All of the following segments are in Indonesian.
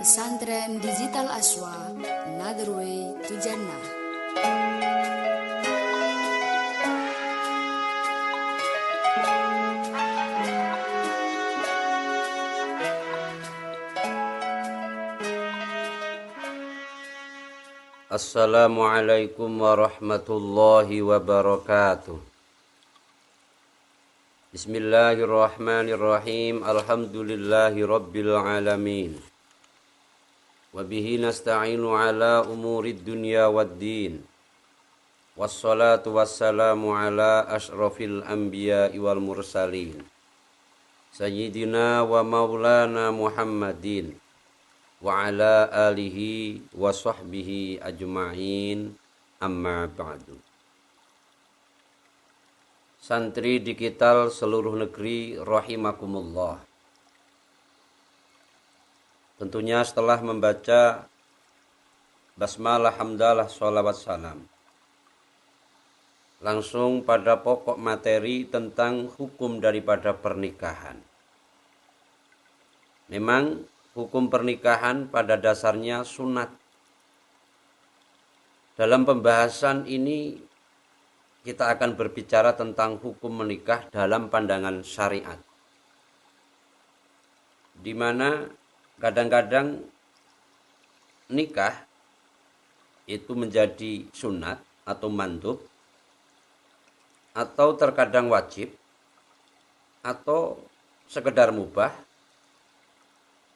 Pesantren Digital Aswa, Another Way to Jannah. Assalamualaikum warahmatullahi wabarakatuh. Bismillahirrahmanirrahim. Alhamdulillahi rabbil alamin. Wabihi nasta'inu ala umurid dunya waddin. Wassalatu wassalamu ala ashrafil anbiya'i wal mursalin. Sayyidina wa maulana Muhammadin. Wa ala alihi wa sahbihi ajma'in, amma ba'du. Santri digital seluruh negeri rahimakumullah. Tentunya setelah membaca basmalah, hamdalah, sholawat, salam, langsung pada pokok materi tentang hukum daripada pernikahan. Memang hukum pernikahan pada dasarnya sunat. Dalam pembahasan ini kita akan berbicara tentang hukum menikah dalam pandangan syariat, di mana kadang-kadang nikah itu menjadi sunat atau mandub, atau terkadang wajib, atau sekedar mubah,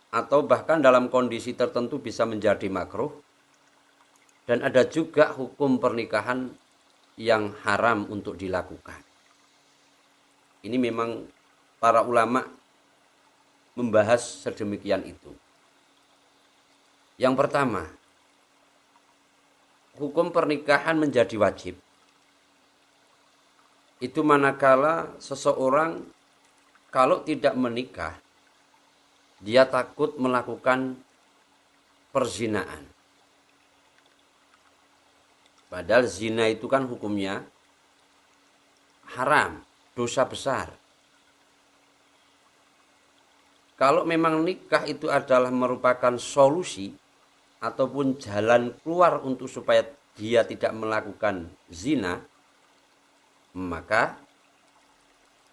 atau bahkan dalam kondisi tertentu bisa menjadi makruh. Dan ada juga hukum pernikahan yang haram untuk dilakukan. Ini memang para ulama membahas sedemikian itu. Yang pertama, hukum pernikahan menjadi wajib itu manakala seseorang kalau tidak menikah, dia takut melakukan perzinaan. Padahal zina itu kan hukumnya haram, dosa besar. Kalau memang nikah itu adalah merupakan solusi ataupun jalan keluar untuk supaya dia tidak melakukan zina, maka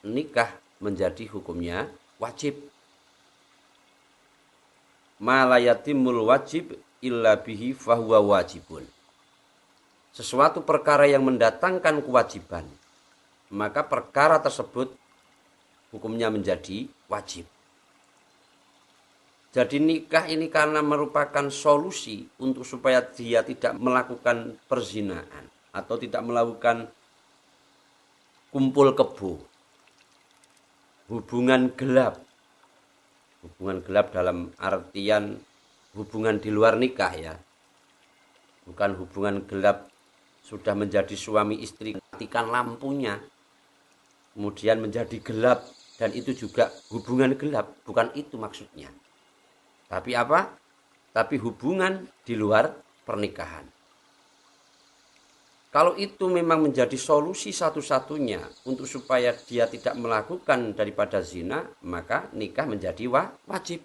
nikah menjadi hukumnya wajib. Ma la yatimul wajib illa bihi fahuwa wajibun. Sesuatu perkara yang mendatangkan kewajiban, maka perkara tersebut hukumnya menjadi wajib. Jadi nikah ini karena merupakan solusi untuk supaya dia tidak melakukan perzinaan atau tidak melakukan kumpul kebo, hubungan gelap. Hubungan gelap dalam artian hubungan di luar nikah ya. Bukan hubungan gelap sudah menjadi suami istri, matikan lampunya, kemudian menjadi gelap, dan itu juga hubungan gelap. Bukan itu maksudnya. Tapi apa? Tapi hubungan di luar pernikahan. Kalau itu memang menjadi solusi satu-satunya untuk supaya dia tidak melakukan daripada zina, maka nikah menjadi wajib.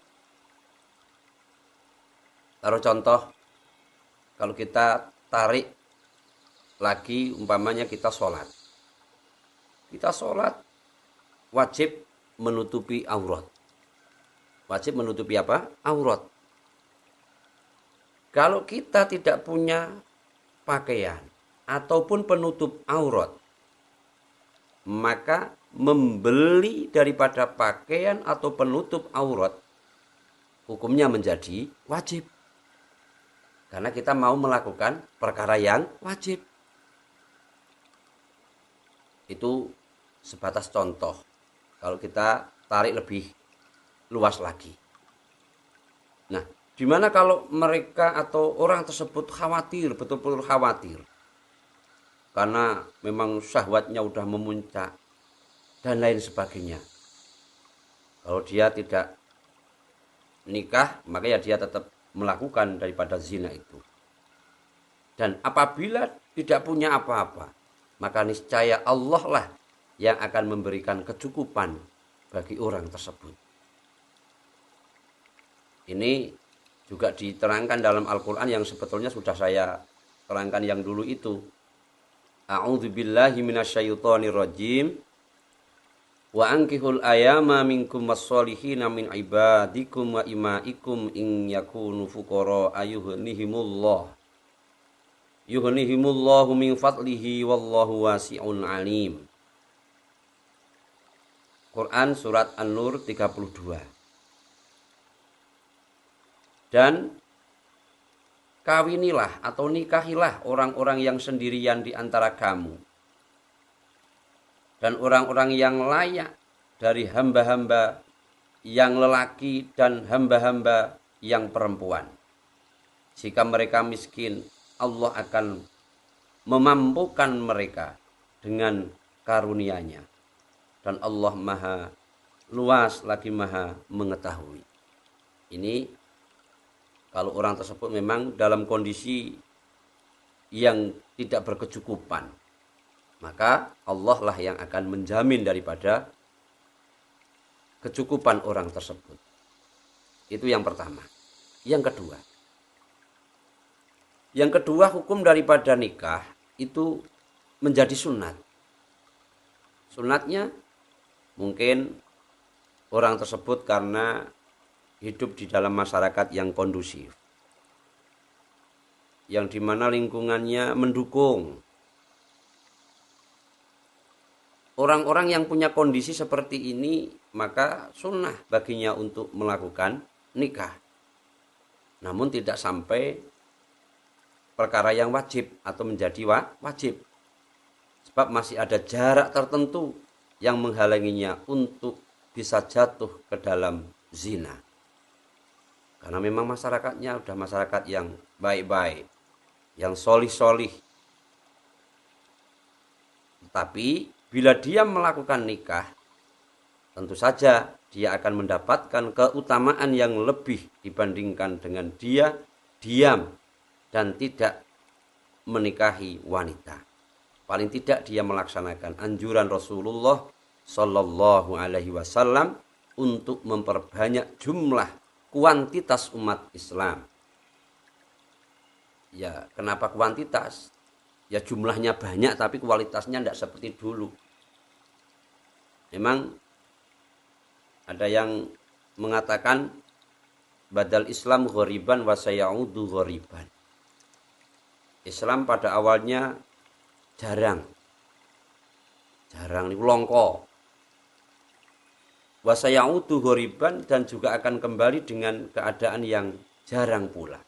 Taruh contoh, kalau kita tarik lagi umpamanya kita sholat. Kita sholat wajib menutupi aurat. Wajib menutupi apa? Aurat. Kalau kita tidak punya pakaian ataupun penutup aurat, maka membeli daripada pakaian atau penutup aurat hukumnya menjadi wajib. Karena kita mau melakukan perkara yang wajib. Itu sebatas contoh. Kalau kita tarik lebih luas lagi. Nah, dimana kalau mereka atau orang tersebut khawatir, betul-betul khawatir, karena memang syahwatnya udah memuncak dan lain sebagainya. Kalau dia tidak nikah, maka ya dia tetap melakukan daripada zina itu. Dan apabila tidak punya apa-apa, maka niscaya Allah lah yang akan memberikan kecukupan bagi orang tersebut. Ini juga diterangkan dalam Al-Qur'an yang sebetulnya sudah saya terangkan yang dulu itu. A'udzubillahi minasyaitonirrajim. Wa ankihul ayama minkum was-solihina min ibadikum wa imaikum in yakunu fuqara yughnihimullahu min fadlihi wallahu wasi'un alim. Quran surat An-Nur 32. Dan kawinilah atau nikahilah orang-orang yang sendirian di antara kamu dan orang-orang yang layak dari hamba-hamba yang lelaki dan hamba-hamba yang perempuan. Jika mereka miskin, Allah akan memampukan mereka dengan karunia-Nya. Dan Allah maha luas lagi maha mengetahui. Ini kalau orang tersebut memang dalam kondisi yang tidak berkecukupan, maka Allah lah yang akan menjamin daripada kecukupan orang tersebut. Itu yang pertama. Yang kedua, hukum daripada nikah itu menjadi sunat. Sunatnya mungkin orang tersebut karena hidup di dalam masyarakat yang kondusif, yang dimana lingkungannya mendukung. Orang-orang yang punya kondisi seperti ini, maka sunnah baginya untuk melakukan nikah. Namun tidak sampai perkara yang wajib atau menjadi wajib. Sebab masih ada jarak tertentu yang menghalanginya untuk bisa jatuh ke dalam zina. Karena memang masyarakatnya sudah masyarakat yang baik-baik, yang solih-solih. Tapi bila dia melakukan nikah, tentu saja dia akan mendapatkan keutamaan yang lebih dibandingkan dengan dia diam dan tidak menikahi wanita. Paling tidak dia melaksanakan anjuran Rasulullah Shallallahu Alaihi Wasallam untuk memperbanyak jumlah kuantitas umat Islam. Ya, kenapa kuantitas? Ya jumlahnya banyak tapi kualitasnya tidak seperti dulu. Memang ada yang mengatakan badal Islam ghoriban wa sayaudu ghoriban. Islam pada awalnya jarang ini longko. Wasayaudu ghoriban, dan juga akan kembali dengan keadaan yang jarang pula.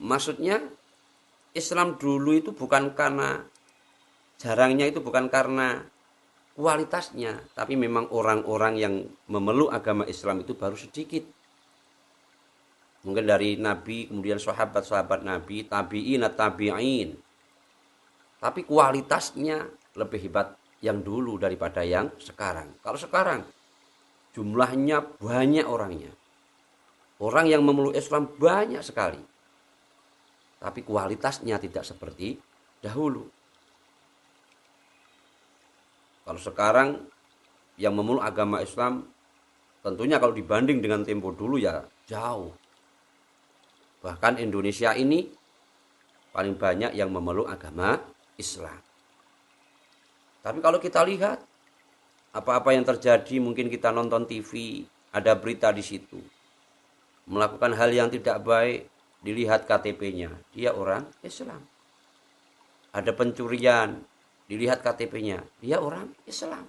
Maksudnya Islam dulu itu bukan karena jarangnya, itu bukan karena kualitasnya, tapi memang orang-orang yang memeluk agama Islam itu baru sedikit. Mungkin dari Nabi, kemudian sahabat-sahabat Nabi, tabi'in, tabi'in. Tapi kualitasnya lebih hebat yang dulu daripada yang sekarang. Kalau sekarang jumlahnya banyak orangnya. Orang yang memeluk Islam banyak sekali. Tapi kualitasnya tidak seperti dahulu. Kalau sekarang yang memeluk agama Islam tentunya kalau dibanding dengan tempo dulu ya jauh. Bahkan Indonesia ini paling banyak yang memeluk agama Islam. Tapi kalau kita lihat apa-apa yang terjadi, mungkin kita nonton TV, ada berita di situ. Melakukan hal yang tidak baik, dilihat KTP-nya, dia orang Islam. Ada pencurian, dilihat KTP-nya, dia orang Islam.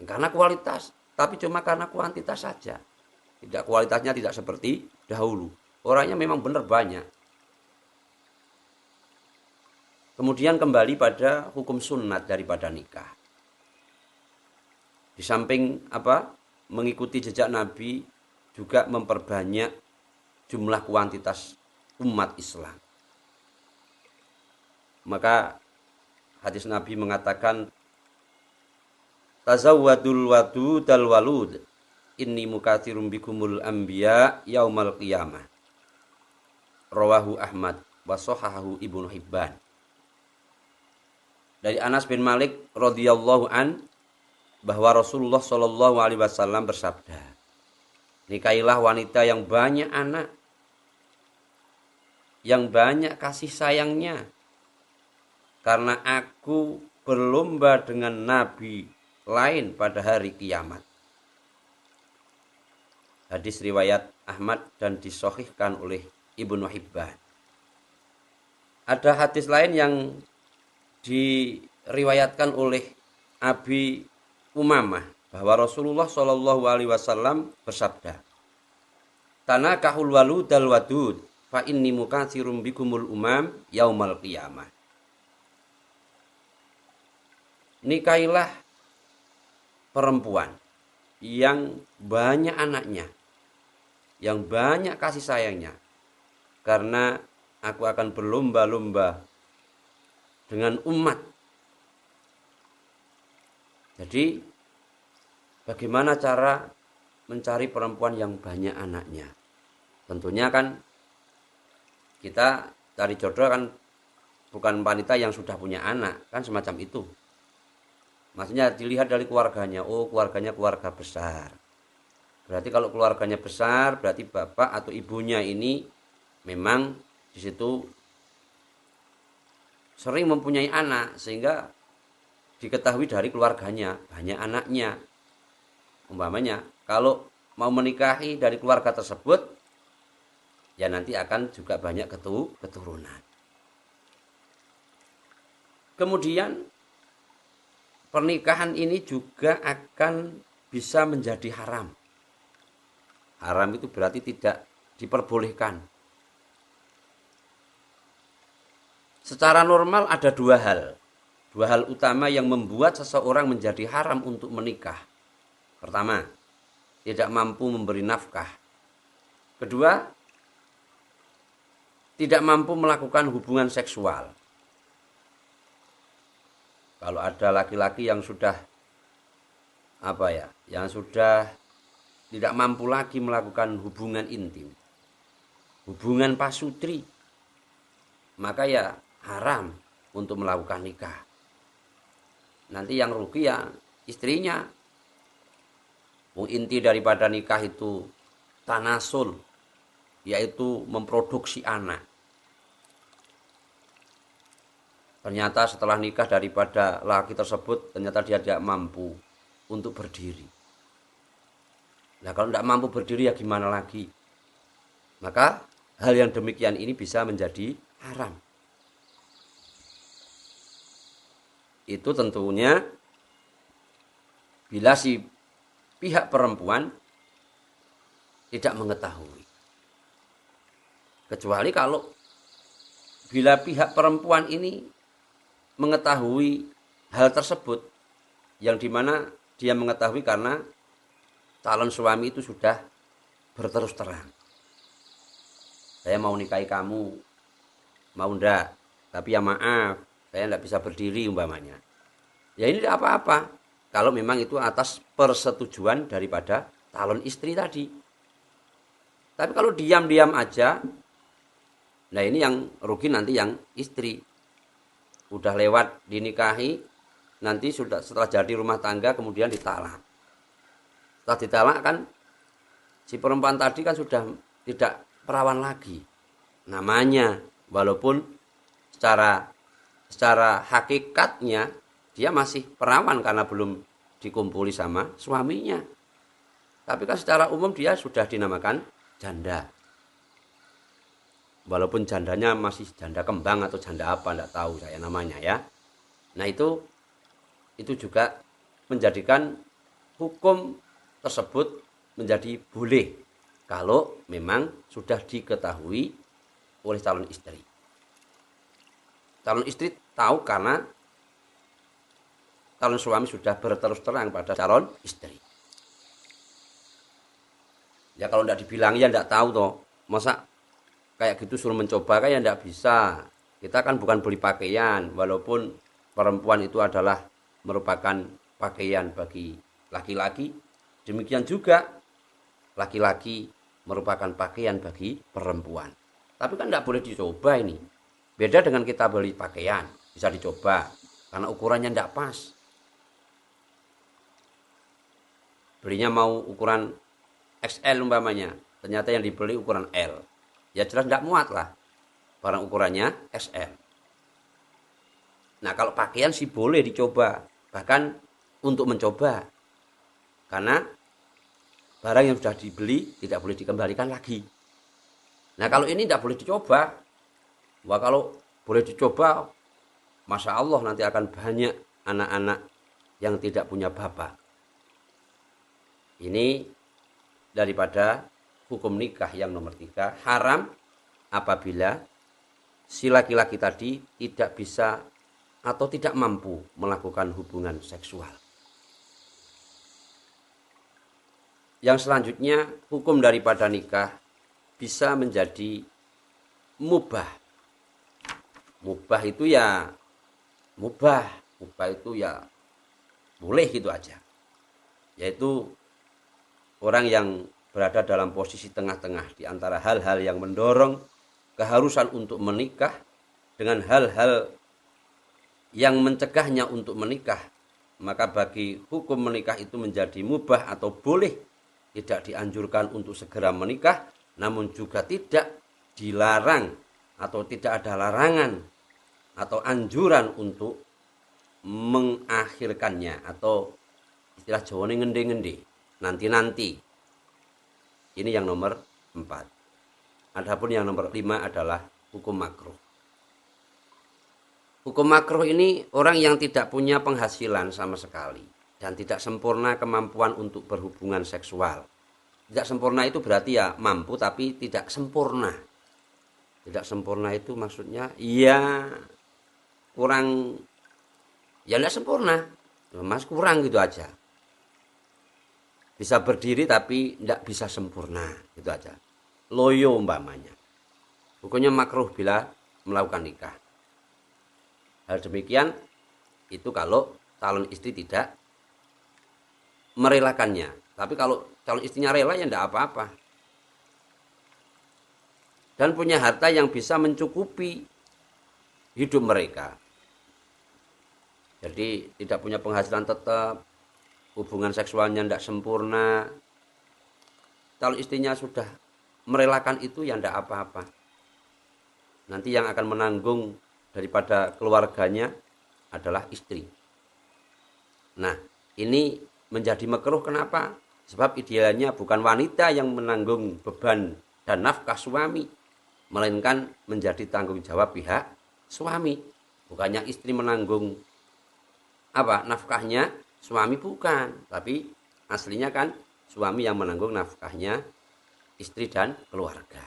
Karena kualitas, tapi cuma karena kuantitas saja. Tidak, kualitasnya tidak seperti dahulu. Orangnya memang benar banyak. Kemudian kembali pada hukum sunat daripada nikah. Di samping mengikuti jejak Nabi, juga memperbanyak jumlah kuantitas umat Islam. Maka hadis Nabi mengatakan, tazawwadul wadudal walud, inni mukatsirum bikumul anbiya yaumal qiyamah. Rawahu Ahmad wa shahahahu Ibnu Hibban. Dari Anas bin Malik radhiyallahu an, bahwa Rasulullah Shallallahu alaihi wasallam bersabda, Nikahilah wanita yang banyak anak, yang banyak kasih sayangnya. Karena aku berlomba dengan nabi lain pada hari kiamat. Hadis riwayat Ahmad dan disahihkan oleh Ibnu Hibban. Ada hadis lain yang diriwayatkan oleh Abi Umamah bahwa Rasulullah Shallallahu Alaihi Wasallam bersabda, "Tanakahul waludal wadud, fa inni mukatsirum bikumul umam yaumal qiyamah." Nikahilah perempuan yang banyak anaknya, yang banyak kasih sayangnya, karena aku akan berlomba-lomba dengan umat. Jadi bagaimana cara mencari perempuan yang banyak anaknya? Tentunya kan kita cari jodoh kan bukan wanita yang sudah punya anak, kan semacam itu. Maksudnya dilihat dari keluarganya, oh keluarganya keluarga besar. Berarti kalau keluarganya besar, berarti bapak atau ibunya ini memang di situ sering mempunyai anak, sehingga diketahui dari keluarganya banyak anaknya. Umpamanya kalau mau menikahi dari keluarga tersebut, ya nanti akan juga banyak keturunan. Kemudian pernikahan ini juga akan bisa menjadi haram. Haram itu berarti tidak diperbolehkan. Secara normal ada dua hal utama yang membuat seseorang menjadi haram untuk menikah. Pertama, tidak mampu memberi nafkah. Kedua, tidak mampu melakukan hubungan seksual. Kalau ada laki-laki yang sudah yang sudah tidak mampu lagi melakukan hubungan intim, hubungan pasutri, maka ya haram untuk melakukan nikah. Nanti yang rugi ya istrinya. Inti daripada nikah itu tanasul, yaitu memproduksi anak. Ternyata setelah nikah daripada laki tersebut, ternyata dia tidak mampu untuk berdiri. Nah kalau tidak mampu berdiri ya gimana lagi? Maka hal yang demikian ini bisa menjadi haram. Itu tentunya bila si pihak perempuan tidak mengetahui. Kecuali kalau bila pihak perempuan ini mengetahui hal tersebut, yang dimana dia mengetahui karena calon suami itu sudah berterus terang. Saya mau nikahi kamu, mau ndak? Tapi ya maaf, saya tidak bisa berdiri umpamanya. Ya ini tidak apa-apa. Kalau memang itu atas persetujuan daripada calon istri tadi. Tapi kalau diam-diam aja, nah ini yang rugi nanti yang istri. Udah lewat dinikahi, nanti sudah setelah jadi rumah tangga kemudian ditalak. Setelah ditalak kan si perempuan tadi kan sudah tidak perawan lagi. Namanya walaupun secara hakikatnya dia masih perawan karena belum dikumpuli sama suaminya. Tapi kan secara umum dia sudah dinamakan janda. Walaupun jandanya masih janda kembang atau janda apa, tidak tahu saya namanya ya. Nah itu juga menjadikan hukum tersebut menjadi boleh kalau memang sudah diketahui oleh calon istri. Calon istri tahu karena calon suami sudah berterus terang pada calon istri. Ya kalau tidak dibilang ya tidak tahu toh. Masa kayak gitu suruh mencoba kan ya tidak bisa. Kita kan bukan beli pakaian, walaupun perempuan itu adalah merupakan pakaian bagi laki-laki. Demikian juga laki-laki merupakan pakaian bagi perempuan. Tapi kan tidak boleh dicoba ini. Beda dengan kita beli pakaian, bisa dicoba karena ukurannya tidak pas. Belinya mau ukuran XL umpamanya, ternyata yang dibeli ukuran L. Ya jelas tidak muat lah, barang ukurannya XL. Nah kalau pakaian sih boleh dicoba, bahkan untuk mencoba. Karena barang yang sudah dibeli tidak boleh dikembalikan lagi. Nah kalau ini tidak boleh dicoba. Wah kalau boleh dicoba, Masya Allah nanti akan banyak anak-anak yang tidak punya bapak. Ini daripada hukum nikah yang nomor 3, haram apabila si laki-laki tadi tidak bisa atau tidak mampu melakukan hubungan seksual. Yang selanjutnya, hukum daripada nikah bisa menjadi mubah. Mubah itu ya mubah itu ya boleh gitu aja. Yaitu orang yang berada dalam posisi tengah-tengah di antara hal-hal yang mendorong keharusan untuk menikah dengan hal-hal yang mencegahnya untuk menikah. Maka bagi hukum menikah itu menjadi mubah atau boleh, tidak dianjurkan untuk segera menikah, namun juga tidak dilarang atau tidak ada larangan atau anjuran untuk mengakhirkannya, atau istilah Jawa ini ngende-ngende, nanti-nanti. Ini yang nomor 4. Adapun yang nomor 5 adalah hukum makruh. Hukum makruh ini orang yang tidak punya penghasilan sama sekali dan tidak sempurna kemampuan untuk berhubungan seksual. Tidak sempurna itu berarti ya mampu tapi tidak sempurna. Tidak sempurna itu maksudnya ya kurang, ya tidak sempurna, mas kurang gitu aja. Bisa berdiri tapi tidak bisa sempurna gitu aja. Loyo umpamanya. Hukumnya makruh bila melakukan nikah. Hal demikian itu kalau calon istri tidak merelakannya. Tapi kalau calon istrinya rela ya tidak apa-apa. Dan punya harta yang bisa mencukupi hidup mereka. Jadi tidak punya penghasilan tetap, hubungan seksualnya tidak sempurna. Kalau istrinya sudah merelakan itu ya tidak apa-apa. Nanti yang akan menanggung daripada keluarganya adalah istri. Nah, ini menjadi makruh kenapa? Sebab idealnya bukan wanita yang menanggung beban dan nafkah suami, melainkan menjadi tanggung jawab pihak suami. Bukannya istri menanggung nafkahnya, suami bukan. Tapi aslinya kan suami yang menanggung nafkahnya istri dan keluarga.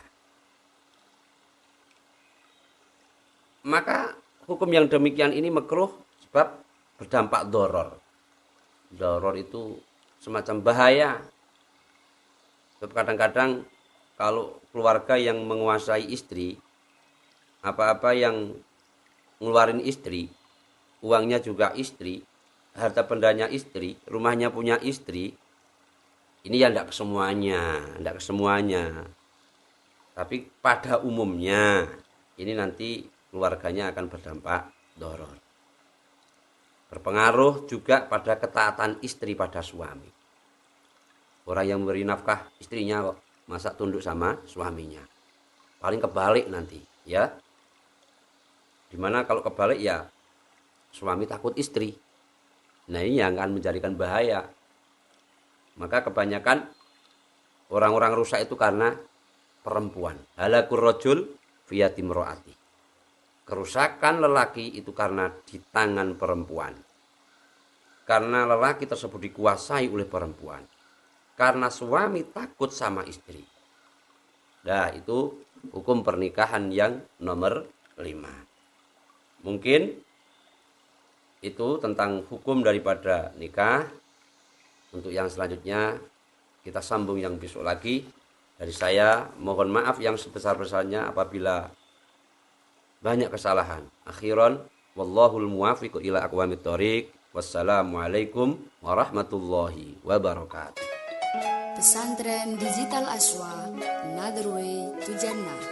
Maka hukum yang demikian ini makruh sebab berdampak doror. Doror itu semacam bahaya. Sebab kadang-kadang kalau keluarga yang menguasai istri, apa-apa yang ngeluarin istri, uangnya juga istri, harta bendanya istri, rumahnya punya istri, ini ya tidak kesemuanya. Tapi pada umumnya ini nanti keluarganya akan berdampak doror. Berpengaruh juga pada ketaatan istri pada suami. Orang yang memberi nafkah istrinya kok masa tunduk sama suaminya. Paling kebalik nanti, ya. Dimana kalau kebalik ya suami takut istri. Nah ini yang akan menjadikan bahaya. Maka kebanyakan orang-orang rusak itu karena perempuan. Halakur rajul fi yatimroati. Kerusakan lelaki itu karena di tangan perempuan. Karena lelaki tersebut dikuasai oleh perempuan. Karena suami takut sama istri. Nah itu hukum pernikahan yang nomor 5. Mungkin itu tentang hukum daripada nikah. Untuk yang selanjutnya kita sambung yang besok lagi. Dari saya mohon maaf yang sebesar-besarnya apabila banyak kesalahan. Akhiran wallahul muwaffiq ila aqwamit thoriq. Wassalamualaikum warahmatullahi wabarakatuh. Pesantren Digital Aswa, Another Way to Jannah.